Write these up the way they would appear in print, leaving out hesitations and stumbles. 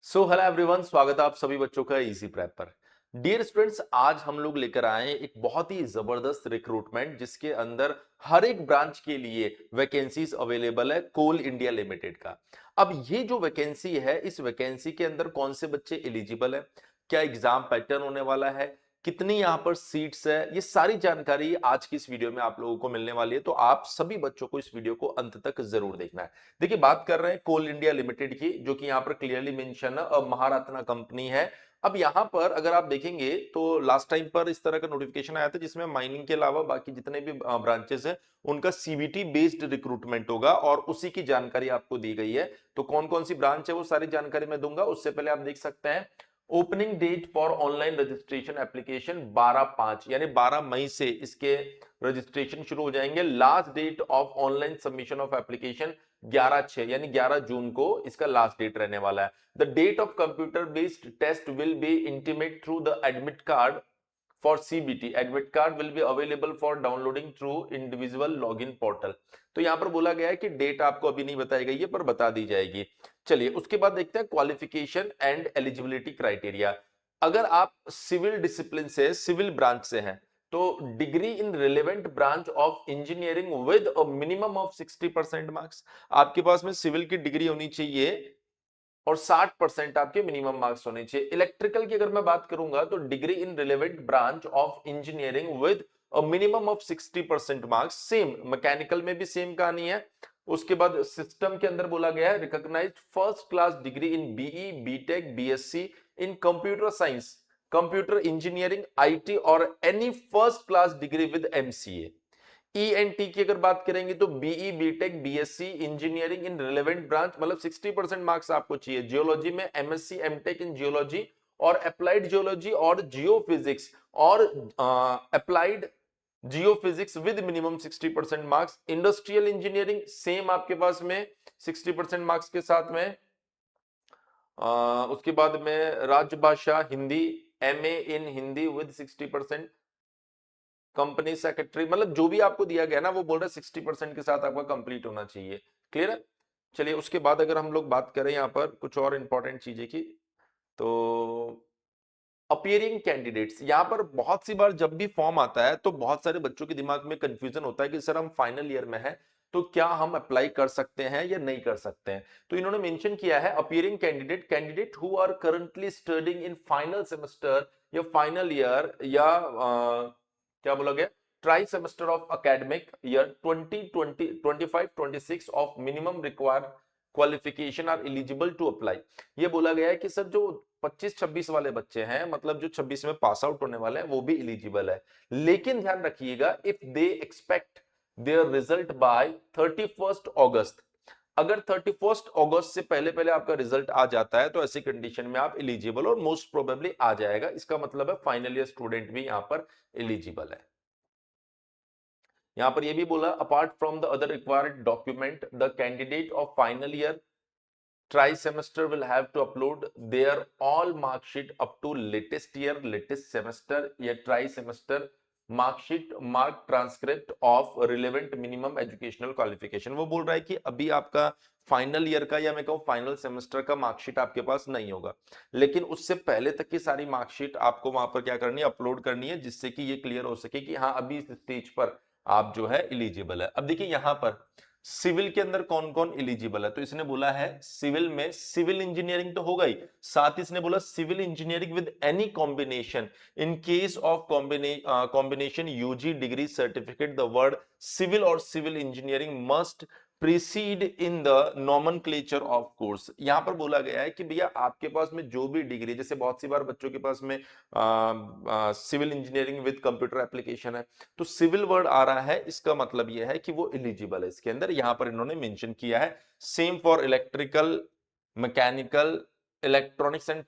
Hello everyone, स्वागत है आप सभी बच्चों का इजी प्रेप पर। डियर स्टूडेंट्स, आज हम लोग लेकर आए हैं एक बहुत ही जबरदस्त रिक्रूटमेंट जिसके अंदर हर एक ब्रांच के लिए वैकेंसीज अवेलेबल है कोल इंडिया लिमिटेड का। अब ये जो वैकेंसी है, इस वैकेंसी के अंदर कौन से बच्चे एलिजिबल है, क्या एग्जाम पैटर्न होने वाला है, कितनी यहाँ पर सीट्स है, ये सारी जानकारी आज की इस वीडियो में आप लोगों को मिलने वाली है। तो आप सभी बच्चों को इस वीडियो को अंत तक जरूर देखना है। देखिए, बात कर रहे हैं कोल इंडिया लिमिटेड की, जो कि यहाँ पर क्लियरली मेंशन है, महारत्ना कंपनी है। अब यहाँ पर अगर आप देखेंगे तो लास्ट टाइम पर इस तरह का नोटिफिकेशन आया था जिसमें माइनिंग के अलावा बाकी जितने भी ब्रांचेस हैं उनका सीबीटी बेस्ड रिक्रूटमेंट होगा और उसी की जानकारी आपको दी गई है। तो कौन कौन सी ब्रांच है वो सारी जानकारी मैं दूंगा। उससे पहले आप देख सकते हैं opening date for online registration application 12/5 यानी 12 मई से इसके रजिस्ट्रेशन शुरू हो जाएंगे। Last date of online submission of application 11/6 यानी 11 जून को इसका लास्ट डेट रहने वाला है। The date of computer based test will be intimate through the admit card for CBT. Admit card will be available for downloading through individual login portal. तो यहां पर बोला गया है कि डेट आपको अभी नहीं बताई गई है पर बता दी जाएगी। चलिए उसके बाद देखते हैं क्वालिफिकेशन एंड एलिजिबिलिटी क्राइटेरिया। अगर आप सिविल डिसिप्लिन से, सिविल ब्रांच से हैं, तो degree in relevant branch of engineering with a minimum of 60% marks. आपके पास में सिविल की डिग्री होनी चाहिए और 60% आपके मिनिमम मार्क्स होने चाहिए। इलेक्ट्रिकल की अगर मैं बात करूंगा तो degree in relevant branch of engineering with a minimum of 60% marks. Same mechanical में भी सेम कहानी है। उसके बाद सिस्टम के अंदर बोला गया है recognised first class degree in BE, BTech, BSc in computer science, computer engineering, IT और any first class degree with MCA. ENT की अगर बात करेंगे तो BE, BTech, BSc engineering in relevant branch, मतलब 60% मार्क्स आपको चाहिए। जियोलॉजी में एमएससी, एमटेक इन जियोलॉजी और अप्लाइड जियोलॉजी और जियो फिजिक्स और applied geophysics with minimum 60% marks. Industrial engineering same आपके पास में 60% मार्क्स के साथ में। उसके बाद में राजभाषा Hindi, MA in Hindi with 60%। Company secretary, मतलब जो भी आपको दिया गया ना वो बोल रहा है 60% के साथ आपका कंप्लीट होना चाहिए। क्लियर है। चलिए उसके बाद अगर हम लोग बात करें यहाँ पर कुछ और इंपॉर्टेंट चीजें की, तो अपियरिंग कैंडिडेट्स, यहाँ पर बहुत सी बार जब भी फॉर्म आता है तो बहुत सारे बच्चों के दिमाग में कंफ्यूजन होता है कि सर हम फाइनल ईयर में है तो क्या हम अप्लाई कर सकते हैं या नहीं कर सकते हैं। तो इन्होंने मेंशन किया है appearing candidate, candidate who are currently studying in final semester या फाइनल ईयर या क्या बोला गया, tri semester of academic year 2020-25-26 of minimum required qualification are eligible to apply. ये बोला गया है कि सर जो 25-26 वाले बच्चे हैं, मतलब जो 26 में पास आउट होने वाले हैं वो भी एलिजिबल है। लेकिन ध्यान रखिएगा, if they expect there result by 31 अगस्त, अगर 31 अगस्त से पहले पहले आपका रिजल्ट आ जाता है तो ऐसी कंडीशन में आप एलिजिबल, और मोस्ट प्रोबेबली आ जाएगा। इसका मतलब है फाइनल ईयर स्टूडेंट भी यहां पर एलिजिबल है। यहां पर यह भी बोला apart from the other required document the candidate of final year try semester will have to upload their all mark sheet up to latest year, latest semester या try semester marksheet, mark transcript of relevant minimum educational qualification. वो बोल रहा है कि अभी आपका final year का या मैं कहूँ फाइनल सेमेस्टर का मार्कशीट आपके पास नहीं होगा, लेकिन उससे पहले तक की सारी मार्कशीट आपको वहां पर क्या करनी है, अपलोड करनी है, जिससे कि ये क्लियर हो सके कि हाँ अभी इस स्टेज पर आप जो है एलिजिबल है। अब देखिए यहां पर सिविल के अंदर कौन कौन एलिजिबल है, तो इसने बोला है सिविल में सिविल इंजीनियरिंग तो होगा ही, साथ ही इसने बोला civil engineering with any combination in case of combination UG degree certificate the word civil और civil engineering must precede in the nomenclature of course. यहां पर बोला गया है कि भैया आपके पास में जो भी डिग्री, जैसे बहुत सी बार बच्चों के पास में civil engineering with computer application है, तो सिविल वर्ड आ रहा है, इसका मतलब यह है कि वो एलिजिबल है इसके अंदर। यहां पर इन्होंने मेंशन किया है same for electrical, mechanical, electronics and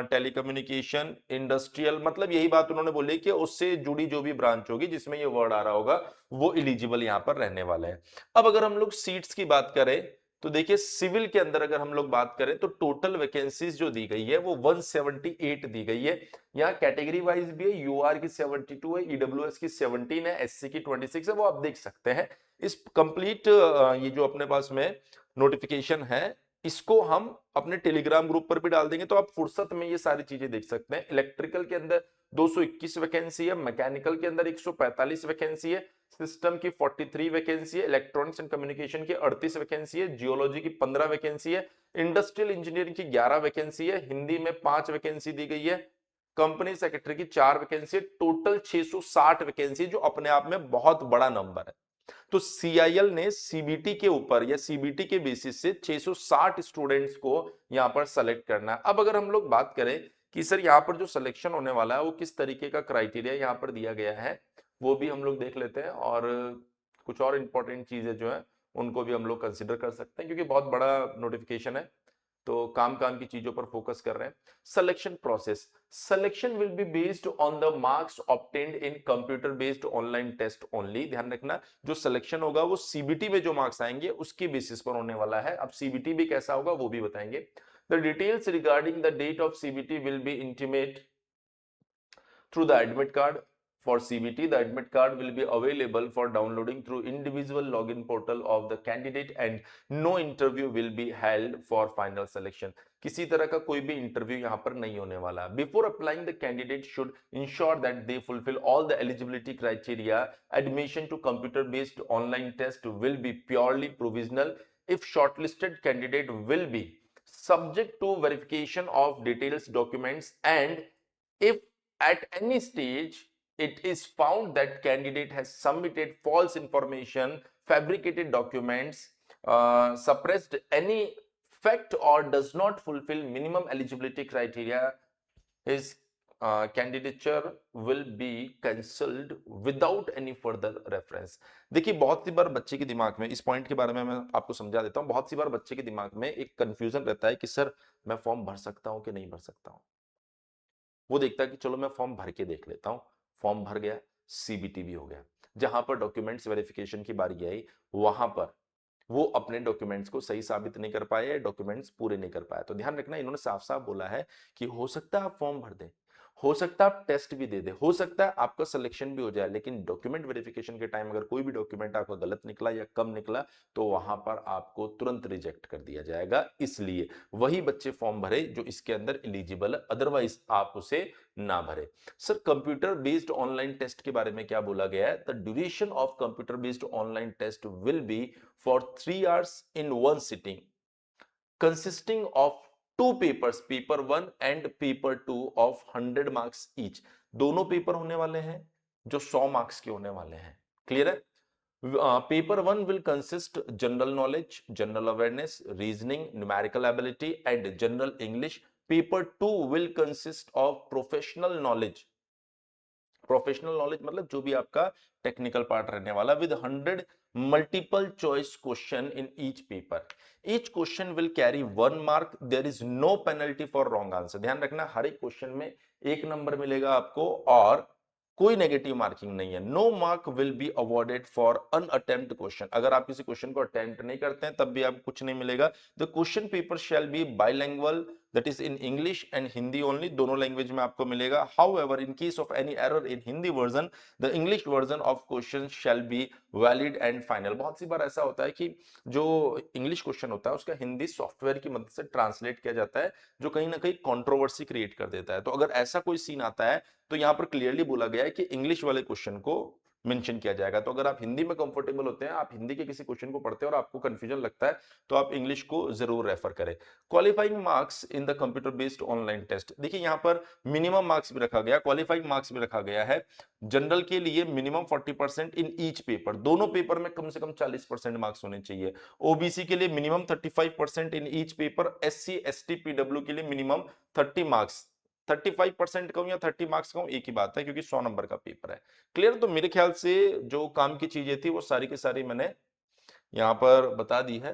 telecommunication, industrial, मतलब यही बात उन्होंने बोली कि उससे जुड़ी जो भी ब्रांच होगी जिसमें ये वर्ड आ रहा होगा वो एलिजिबल यहां पर रहने वाले हैं। अब अगर हम लोग सीट्स की बात करें तो देखिए सिविल के अंदर अगर हम लोग बात करें तो टोटल वैकेंसीज जो दी गई है वो 178 दी गई है। यहाँ कैटेगरी वाइज भी है, यूआर की 72 है, ईडब्ल्यूएस की 17 है, एससी की 26 है, वो आप देख सकते हैं। इस कंप्लीट ये जो अपने पास में नोटिफिकेशन है इसको हम अपने टेलीग्राम ग्रुप पर भी डाल देंगे, तो आप फुर्सत में ये सारी चीजें देख सकते हैं। इलेक्ट्रिकल के अंदर 221 वैकेंसी है, मैकेनिकल के अंदर 145 वैकेंसी है, सिस्टम की 43 वैकेंसी है, इलेक्ट्रॉनिक्स एंड कम्युनिकेशन की 38 वैकेंसी है, जियोलॉजी की 15 वैकेंसी है, इंडस्ट्रियल इंजीनियरिंग की 11 वैकेंसी है, हिंदी में 5 वैकेंसी दी गई है, कंपनी सेक्रेटरी की 4 वैकेंसी है, टोटल 660 वैकेंसी, जो अपने आप में बहुत बड़ा नंबर है। तो सीआईएल ने सीबीटी के ऊपर या सीबीटी के बेसिस से 660 स्टूडेंट्स को यहां पर सेलेक्ट करना है। अब अगर हम लोग बात करें कि सर यहां पर जो सिलेक्शन होने वाला है वो किस तरीके का क्राइटेरिया यहां पर दिया गया है, वो भी हम लोग देख लेते हैं, और कुछ और इंपॉर्टेंट चीजें जो है उनको भी हम लोग कंसिडर कर सकते हैं, क्योंकि बहुत बड़ा नोटिफिकेशन है, तो काम काम की चीजों पर फोकस कर रहे हैं। Selection process, selection will be based on the marks obtained in computer based online test only. ध्यान रखना, जो सिलेक्शन होगा वो सीबीटी में जो मार्क्स आएंगे उसके बेसिस पर होने वाला है। अब सीबीटी भी कैसा होगा वो भी बताएंगे। The details regarding the date of CBT will be intimate through the admit card. For CBT, the admit card will be available for downloading through individual login portal of the candidate and no interview will be held for final selection. किसी तरह का कोई भी interview यहाँ पर नहीं होने वाला। Before applying, the candidate should ensure that they fulfill all the eligibility criteria. Admission to computer-based online test will be purely provisional. If shortlisted, candidate will be subject to verification of details, documents, and if at any stage it is found that candidate has submitted false information, fabricated documents, suppressed any fact, or does not fulfill minimum eligibility criteria, his candidature will be cancelled without any further reference. देखिए बहुत सी बार बच्चे के दिमाग में, इस point के बारे में मैं आपको समझा देता हूं, बहुत सी बार बच्चे के दिमाग में एक कंफ्यूजन रहता है कि सर मैं फॉर्म भर सकता हूं कि नहीं भर सकता हूं। वो देखता है कि चलो मैं फॉर्म भर के देख लेता हूं, फॉर्म भर गया, सीबीटी भी हो गया। जहां पर डॉक्यूमेंट्स वेरिफिकेशन की बारी आई, वहां पर वो अपने डॉक्यूमेंट्स को सही साबित नहीं कर पाए, डॉक्यूमेंट्स पूरे नहीं कर पाए। तो ध्यान रखना, इन्होंने साफ साफ बोला है कि हो सकता है आप फॉर्म भर दें, हो सकता है आप टेस्ट भी दे दें, हो सकता है आपका सिलेक्शन भी हो जाए, लेकिन डॉक्यूमेंट वेरिफिकेशन के टाइम अगर कोई भी डॉक्यूमेंट आपका गलत निकला या कम निकला तो वहां पर आपको तुरंत रिजेक्ट कर दिया जाएगा। इसलिए वही बच्चे फॉर्म भरे जो इसके अंदर एलिजिबल है, अदरवाइज आप उसे ना भरे। Sir computer based online test के बारे में क्या बोला गया है? The duration of computer based online test will be for 3 hours in one sitting, consisting of two papers, paper 1 and paper 2 of 100 marks each. दोनों पेपर होने वाले हैं जो 100 मार्क्स के होने वाले हैं। क्लियर है? Paper 1 will consist general knowledge, general awareness, reasoning, numerical ability and general English. Paper 2 will consist of professional knowledge, professional knowledge मतलब जो भी आपका टेक्निकल पार्ट रहने वाला, with 100 multiple choice question in each paper. Each question will carry 1 mark, there is no penalty for wrong answer. ध्यान रखना, हर एक question में 1 नंबर मिलेगा आपको और कोई नेगेटिव मार्किंग नहीं है। No mark will be awarded for unattempt question. अगर आप किसी क्वेश्चन को अटेम्प्ट नहीं करते हैं तब भी आपको कुछ नहीं मिलेगा। The question paper shall be bilingual, that is in English and Hindi only, दोनों लैंग्वेज में आपको मिलेगा। However, in case of any error in Hindi version, the English version of question shall be valid and final। बहुत सी बार ऐसा होता है कि जो इंग्लिश क्वेश्चन होता है उसका हिंदी सॉफ्टवेयर की मदद से ट्रांसलेट किया जाता है, जो कहीं ना कहीं कंट्रोवर्सी क्रिएट कर देता है। तो अगर ऐसा कोई सीन आता है तो यहाँ पर क्लियरली बोला गया है कि इंग्लिश वाले क्वेश्चन को मेंशन किया जाएगा। तो अगर आप हिंदी में कंफर्टेबल होते हैं, आप हिंदी के किसी क्वेश्चन को पढ़ते हैं और आपको कंफ्यूजन लगता है, तो आप इंग्लिश को जरूर रेफर करें। Qualifying marks in the computer based online test, देखिए यहाँ पर मिनिमम मार्क्स भी रखा गया, क्वालिफाइंग मार्क्स भी रखा गया है। जनरल के लिए मिनिमम 40% इन ईच पेपर, दोनों पेपर में कम से कम 40% मार्क्स होने चाहिए। ओबीसी के लिए minimum 35% in each paper, SC ST PW के लिए मिनिमम 30 मार्क्स। 35% कहूं या 30 मार्क्स कहूं एक ही बात है, क्योंकि 100 नंबर का पेपर है। क्लियर? तो मेरे ख्याल से जो काम की चीजें थी वो सारी की सारी मैंने यहां पर बता दी है।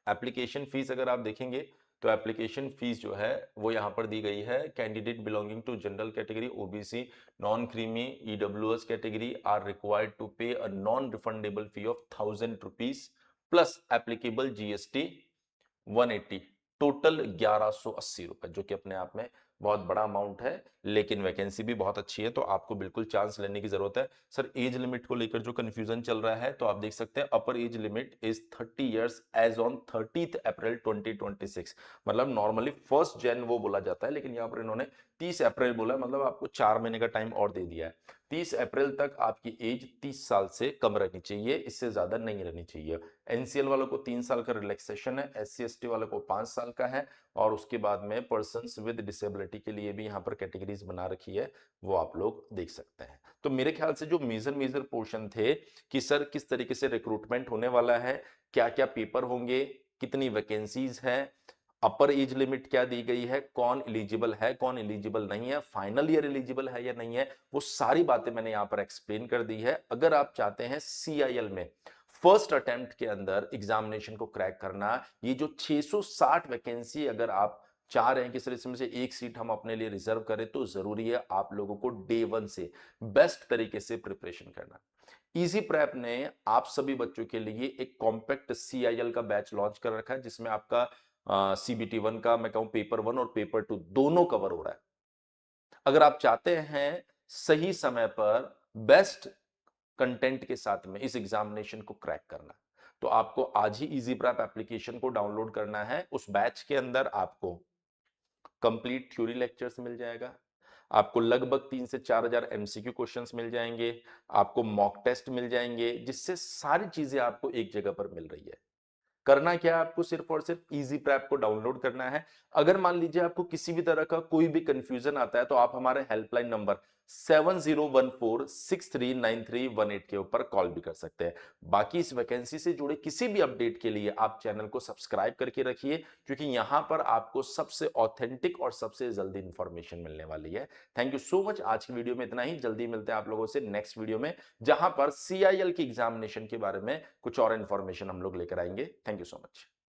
एप्लीकेशन फीस अगर आप देखेंगे तो एप्लीकेशन फीस जो है वो यहाँ पर दी गई है। Candidate belonging to general category, OBC, non creamy, EWS category are required to pay a non refundable fee of 1000 rupees plus applicable GST 180, total 1180 रुपए, जो कि अपने आप में बहुत बड़ा अमाउंट है, लेकिन वैकेंसी भी बहुत अच्छी है, तो आपको बिल्कुल चांस लेने की जरूरत है। सर एज लिमिट को लेकर जो कंफ्यूजन चल रहा है, तो आप देख सकते हैं upper age limit is 30 years age on 30 April 2026। मतलब नॉर्मली 1 जन वो बोला जाता है, लेकिन यहाँ पर इन्होंने 30 अप्रैल बोला, मतलब आपको 4 महीने का टाइम और दे दिया है। 30 अप्रैल तक आपकी एज 30 साल से कम रहनी चाहिए, इससे ज्यादा नहीं रहनी चाहिए। एनसीएल वालों को 3 साल का रिलैक्सेशन है, एससी एसटी वालों को 5 साल का है, और उसके बाद में पर्सन्स विद डिसेबिलिटी के लिए भी यहाँ पर कैटेगरीज बना रखी है, वो आप लोग देख सकते हैं। तो मेरे ख्याल से जो मेजर मेजर पोर्शन थे कि सर किस तरीके से रिक्रूटमेंट होने वाला है, क्या क्या पेपर होंगे, कितनी वैकेंसीज है, अपर एज लिमिट क्या दी गई है, कौन एलिजिबल है कौन एलिजिबल नहीं है, फाइनल ईयर एलिजिबल है या नहीं है, वो सारी बातें मैंने यहाँ पर एक्सप्लेन कर दी है। अगर आप चाहते हैं सीआईएल में फर्स्ट अटेम्प्ट के अंदर एग्जामिनेशन को क्रैक करना, ये जो 660 वैकेंसी अगर आप चाह रहे हैं कि सर इसमें से एक सीट हम अपने लिए रिजर्व करें, तो जरूरी है आप लोगों को डे वन से बेस्ट तरीके से प्रिपरेशन करना। इजी प्रेप ने आप सभी बच्चों के लिए एक कॉम्पैक्ट सीआईएल का बैच लॉन्च कर रखा है, जिसमें आपका सीबीटी वन का मैं कहूं पेपर वन और पेपर टू दोनों कवर हो रहा है। अगर आप चाहते हैं सही समय पर बेस्ट कंटेंट के साथ में इस एग्जामिनेशन को क्रैक करना, तो आपको आज ही इजी प्रेप एप्लीकेशन को डाउनलोड करना है। उस बैच के अंदर आपको कंप्लीट थ्योरी लेक्चर्स मिल जाएगा, आपको लगभग 3 से 4 हजार एमसीक्यू क्वेश्चंस मिल जाएंगे, आपको मॉक टेस्ट मिल जाएंगे, जिससे सारी चीजें आपको एक जगह पर मिल रही है। करना क्या है, आपको सिर्फ और सिर्फ इजी प्रैप को डाउनलोड करना है। अगर मान लीजिए आपको किसी भी तरह का कोई भी कंफ्यूजन आता है, तो आप हमारे हेल्पलाइन नंबर 7014639318 के ऊपर कॉल भी कर सकते हैं। बाकी इस वैकेंसी से जुड़े किसी भी अपडेट के लिए आप चैनल को सब्सक्राइब करके रखिए, क्योंकि यहां पर आपको सबसे ऑथेंटिक और सबसे जल्दी इंफॉर्मेशन मिलने वाली है। Thank you so much. आज की वीडियो में इतना ही, जल्दी मिलते हैं आप लोगों से नेक्स्ट वीडियो में, जहां पर सीआईएल की एग्जामिनेशन के बारे में कुछ और इंफॉर्मेशन हम लोग लेकर आएंगे। Thank you so much.